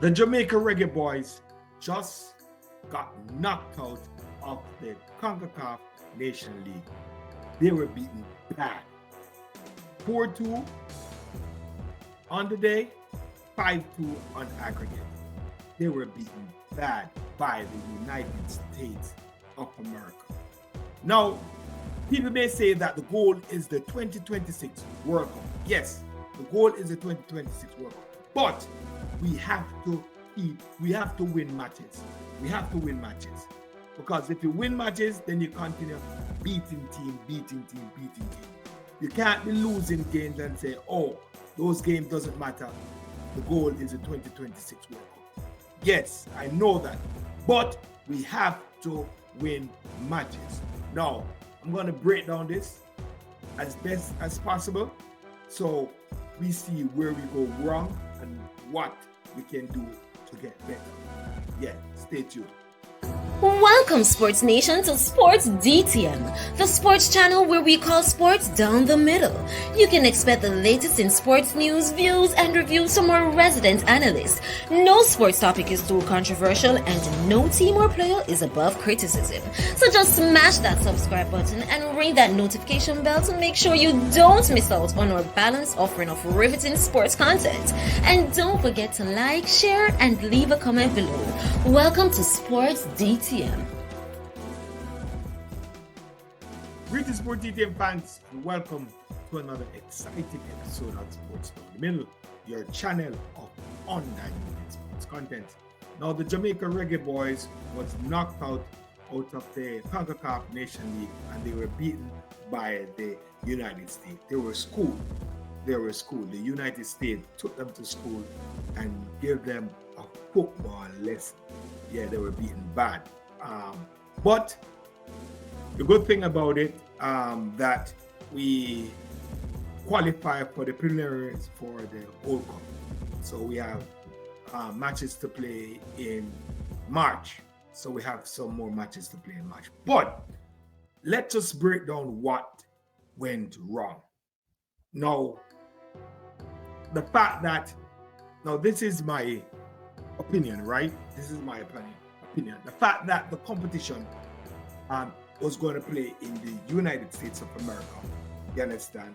The Jamaica Reggae Boys just got knocked out of the Concacaf Nation League. They were beaten bad. 4-2 on the day, 5-2 on aggregate. They were beaten bad by the United States of America. Now, people may say that the goal is the 2026 World Cup. Yes, the goal is the 2026 World Cup. But we have to win matches. We have to win matches. Because if you win matches, then you continue beating team. You can't be losing games and say, oh, those games doesn't matter. The goal is the 2026 World Cup. Yes, I know that. But we have to win matches. Now, I'm going to break down this as best as possible so we see where we go wrong and what we can do to get better. Yeah, stay tuned. Welcome, Sports Nation, to Sports DTM, the sports channel where we call sports down the middle. You can expect the latest in sports news, views, and reviews from our resident analysts. No sports topic is too controversial, and no team or player is above criticism. So just smash that subscribe button and ring that notification bell to make sure you don't miss out on our balanced offering of riveting sports content. And don't forget to like, share, and leave a comment below. Welcome to Sports DTM. Greetings, Sports DTM fans, and welcome to another exciting episode of Sports Down the Middle, your channel of undiluted sports content. Now, the Jamaica Reggae Boys was knocked out of the Concacaf Nation League, and they were beaten by the United States. They were schooled. The United States took them to school and gave them a football lesson. Yeah, they were beaten bad. But the good thing about it, that we qualify for the preliminaries for the World Cup. So we have matches to play in March. So we have some more matches to play in March. But let's just break down what went wrong. Now, the fact that, now this is my opinion, right? This is my opinion. The fact that the competition was going to play in the United States of America, you understand?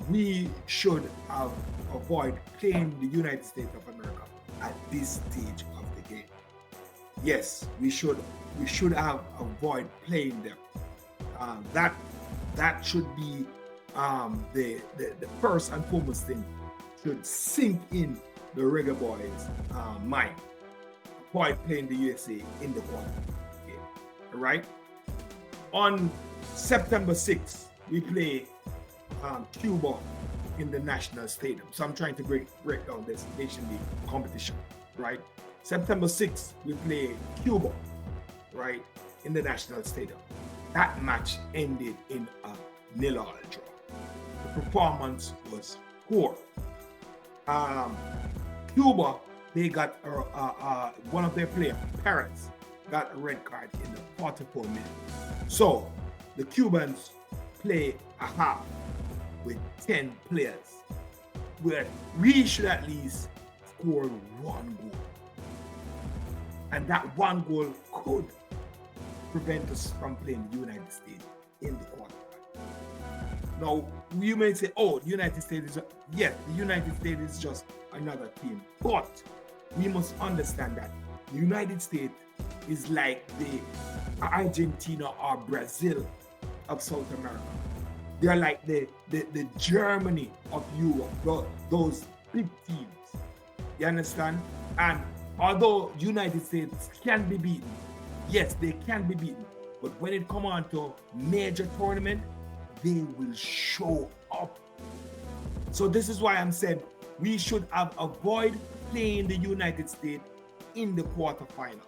We should have avoided playing the United States of America at this stage of the game. Yes, we should have avoided playing them. That should be the first and foremost thing should sink in the Reggae Boys' mind. Avoid playing the USA in the quarter game. All right. On September 6th, we play Cuba in the National Stadium. So I'm trying to break down this Nation League competition, right? September 6th, we play Cuba, right, in the National Stadium. That match ended in a 0-0 draw. The performance was poor. Cuba, they got one of their players, Paris, got a red card in the 44 minutes. So the Cubans play a half with 10 players, where we should at least score one goal. And that one goal could prevent us from playing the United States in the quarterfinal. Now, you may say, oh, the United States is, yes, the United States is just another team. But we must understand that the United States is like the Argentina or Brazil of South America. They're like the Germany of Europe, those big teams. You understand? And although United States can be beaten, yes, they can be beaten. But when it comes on to major tournament, they will show up. So this is why I'm saying we should have avoided playing the United States in the quarterfinal.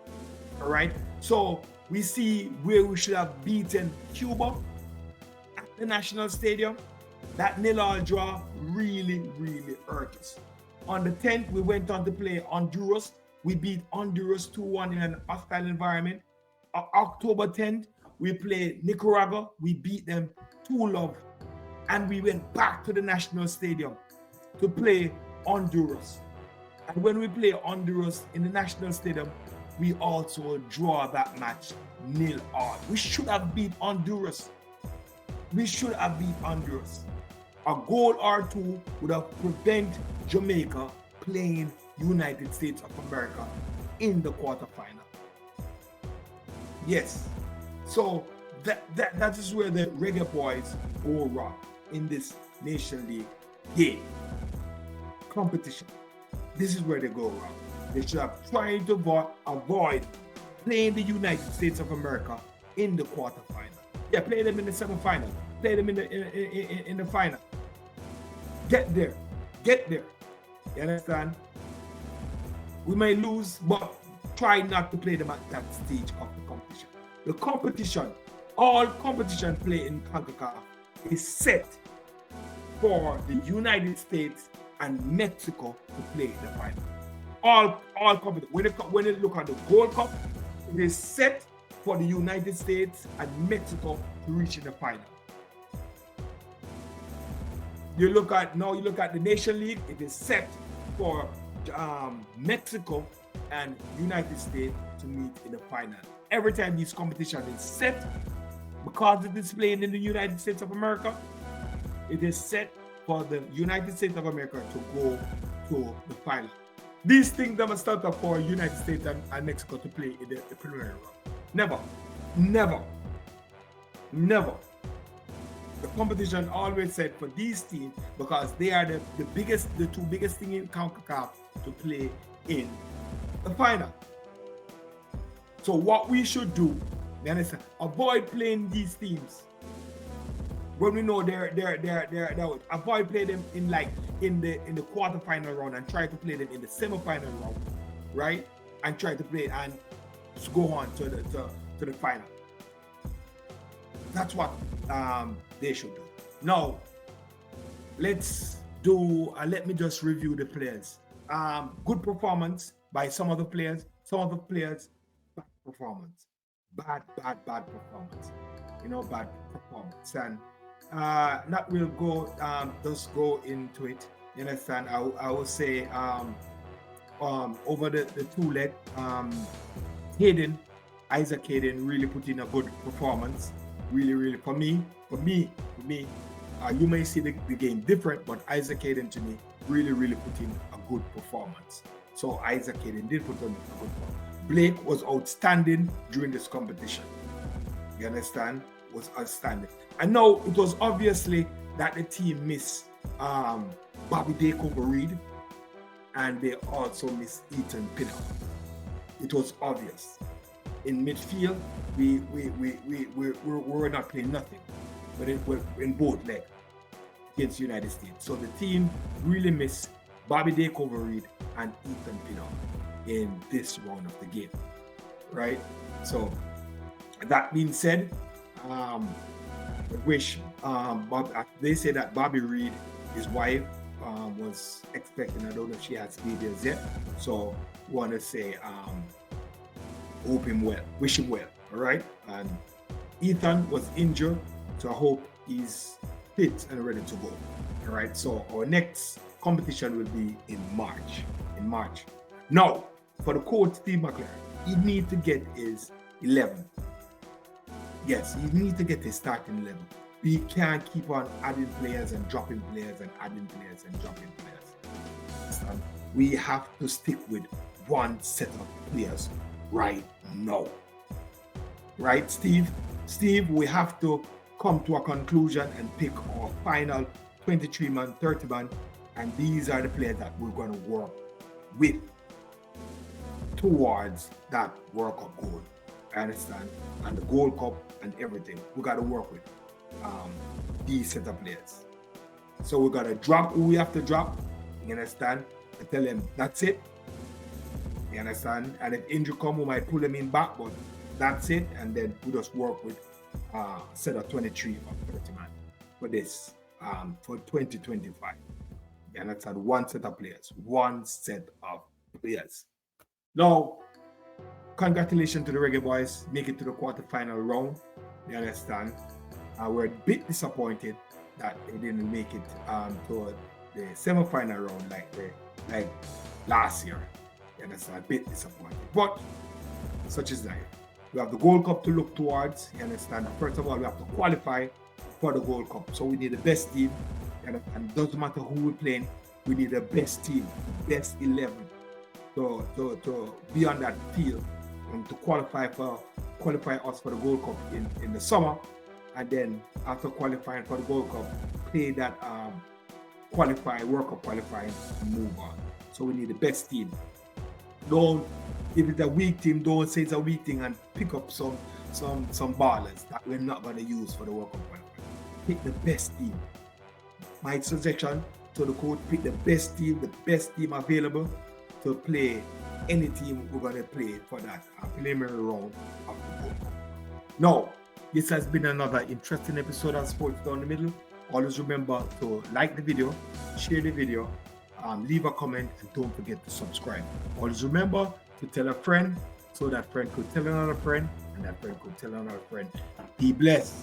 All right. So we see where we should have beaten Cuba at the National Stadium. That 0-0 draw really hurt us. On the 10th, we went on to play Honduras. We beat Honduras 2-1 in an hostile environment. October 10th, we played Nicaragua. We beat them 2-0. And we went back to the National Stadium to play Honduras. And when we play Honduras in the National Stadium, we also draw that match 0-0. We should have beat Honduras. We should have beat Honduras. A goal or two would have prevented Jamaica playing United States of America in the quarterfinal. Yes. So that is where the Reggae Boyz go wrong in this Nation League game competition. This is where they go wrong. They should have tried to avoid playing the United States of America in the quarterfinal. Yeah, play them in the semifinal. Play them in the final. Get there. You understand? We may lose, but try not to play them at that stage of the competition. The competition, all competition play in Concacaf is set for the United States and Mexico to play in the final. All competition. When you look at the Gold Cup, it is set for the United States and Mexico to reach in the final. You look at the Nation League, it is set for Mexico and United States to meet in the final. Every time this competition is set, because it is playing in the United States of America, it is set for the United States of America to go to the final. These things never start up for United States and Mexico to play in the preliminary round. Never. The competition always said for these teams because they are the two biggest thing in Concacaf to play in the final. So what we should do, you understand, avoid playing these teams when we know they're avoid playing them in the quarterfinal round and try to play them in the semifinal round, right? And try to play and go on to the final. That's what they should do. Now, let me just review the players. Good performance by some of the players. Some of the players, bad performance. Bad performance. Bad performance. And that will go, just go into it. You understand? I will say over the two leg, Isaac Hayden really put in a good performance. Really, for me, you may see the game different, but Isaac Hayden to me really put in a good performance. So Isaac Hayden did put in a good performance. Blake was outstanding during this competition. You understand? Was outstanding. I know it was obviously that the team missed Bobby Reed, and they also missed Ethan Pinnock. It was obvious. In midfield, we were not playing nothing, but it was in both legs against the United States. So the team really missed Bobby Reed and Ethan Pinnock in this round of the game, right? So that being said, they say that Bobby Reed, his wife, was expecting. I don't know if she has babies yet. So want to say hope him well, wish him well, all right? And Ethan was injured, so I hope he's fit and ready to go, all right? So our next competition will be in March. Now, for the coach, Steve McLaren, he needs to get his 11. Yes, he needs to get his starting 11. We can't keep on adding players and dropping players and adding players and dropping players. So we have to stick with one set of players right now. Right, Steve? Steve, we have to come to a conclusion and pick our final 23-man, 30-man, and these are the players that we're going to work with towards that World Cup goal. I understand? And the Gold Cup and everything. We got to work with these set of players. So we got to drop who we have to drop. You understand? And tell them that's it. You understand? And if injury come, we might pull them in back, but that's it. And then we just work with a set of 23 or 30 man for this, for 2025. You understand? One set of players. Now, congratulations to the Reggae Boyz. Make it to the quarterfinal round. You understand? We're a bit disappointed that they didn't make it to the semi-final round like last year. You understand? A bit disappointed. But such is life. We have the Gold Cup to look towards. You understand? First of all, we have to qualify for the Gold Cup. So we need the best team. And it doesn't matter who we're playing, we need the best team, the best 11 to be on that field and to qualify us for the Gold Cup in the summer. And then after qualifying for the Gold Cup, play that World Cup qualifying and move on. So we need the best team. If it's a weak team, don't say it's a weak thing and pick up some ballers that we're not going to use for the World Cup qualifying. Pick the best team. My suggestion to the coach, pick the best team available to play any team we're going to play for that preliminary round of the World Cup. Now, this has been another interesting episode of Sports Down the Middle. Always remember to like the video, share the video, leave a comment, and don't forget to subscribe. Always remember to tell a friend so that friend could tell another friend, and that friend could tell another friend. Be blessed.